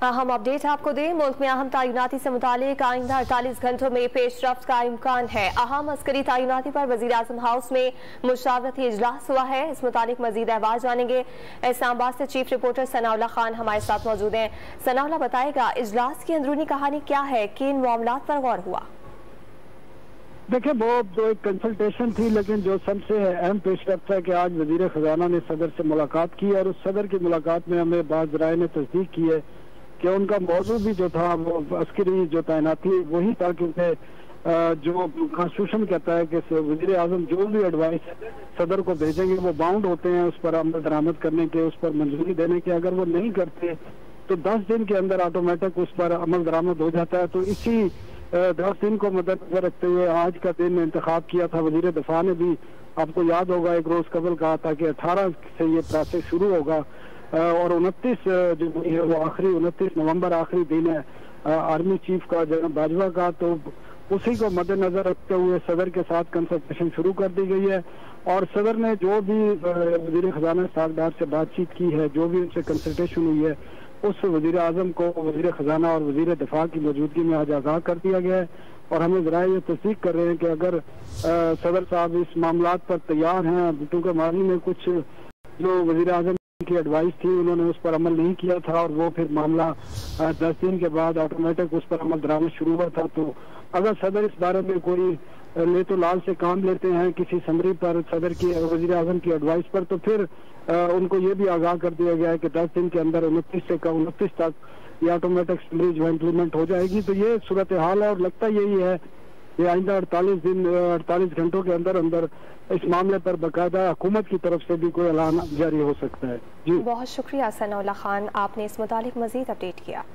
अहम अपडेट आपको दें। मुल्क में अहम तैनाती से मुतालिक आइंदा 48 घंटों में पेशरफ्त का इम्कान है। अहम अस्करी तैनाती पर वज़ीर-ए-आज़म हाउस में मुशावरती इजलास हुआ है। इस मुतालिक मजीद अहवाल जानेंगे। इस्लामाबाद से चीफ रिपोर्टर सनाउल्लाह खान हमारे साथ मौजूद हैं। सनाउल्लाह, बताएगा इजलास की अंदरूनी कहानी क्या है, किन मामलात पर गौर हुआ? देखिए, वो जो एक कंसल्टेशन थी, लेकिन जो सबसे अहम पेशरफ्त है कि आज वजीर खजाना ने सदर से मुलाकात की और उस सदर की मुलाकात में हमें बाज़ राय ने तस्दीक की है कि उनका मौजू भी जो था वो अस्करी जो तैनाती वही था, क्योंकि जो कॉन्स्टिट्यूशन कहता है कि वजीर आजम जो भी एडवाइस सदर को भेजेंगे वो बाउंड होते हैं उस पर अमल दरामद करने के, उस पर मंजूरी देने के। अगर वो नहीं करते तो 10 दिन के अंदर ऑटोमेटिक उस पर अमल दरामद हो जाता है। तो इसी 10 दिन को मद्देनजर रखते हुए आज का दिन इंतखाब किया था। वजीर दफा ने भी, आपको याद होगा, एक रोज कबल कहा था कि 18 से ये प्रोसेस शुरू होगा और 29 जो है वो आखिरी 29 नवंबर आखिरी दिन है आर्मी चीफ का, जनरल बाजवा का। तो उसी को मद्देनजर रखते हुए सदर के साथ कंसल्टेशन शुरू कर दी गई है और सदर ने जो भी वजीर खजाना साहबदार से बातचीत की है, जो भी उनसे कंसल्टेशन हुई है, उस वजीर आजम को वजीर खजाना और वजीर दिफा की मौजूदगी में आज आगाह कर दिया गया है। और हमें जरा ये तस्दीक कर रहे हैं कि अगर सदर साहब इस मामलात पर तैयार हैं, क्योंकि माजी में कुछ जो वजीर आजम की एडवाइस थी उन्होंने उस पर अमल नहीं किया था और वो फिर मामला 10 दिन के बाद ऑटोमेटिक उस पर अमल दरामद शुरू हुआ था। तो अगर सदर इस बारे में कोई ले तो लाल से काम लेते हैं किसी समरी पर सदर की वजीर आजम की एडवाइस पर, तो फिर उनको ये भी आगाह कर दिया गया है कि 10 दिन के अंदर 29 से 29 तक ये ऑटोमेटिक समरी जो इम्प्लीमेंट हो जाएगी। तो ये सूरत हाल है और लगता यही है कि आइंदा 48 घंटों के अंदर अंदर इस मामले पर बाकायदा हुकूमत की तरफ से भी कोई ऐलान जारी हो सकता है। जी, बहुत शुक्रिया सनाउल्लाह खान, आपने इस मुतालिक मजीद अपडेट किया।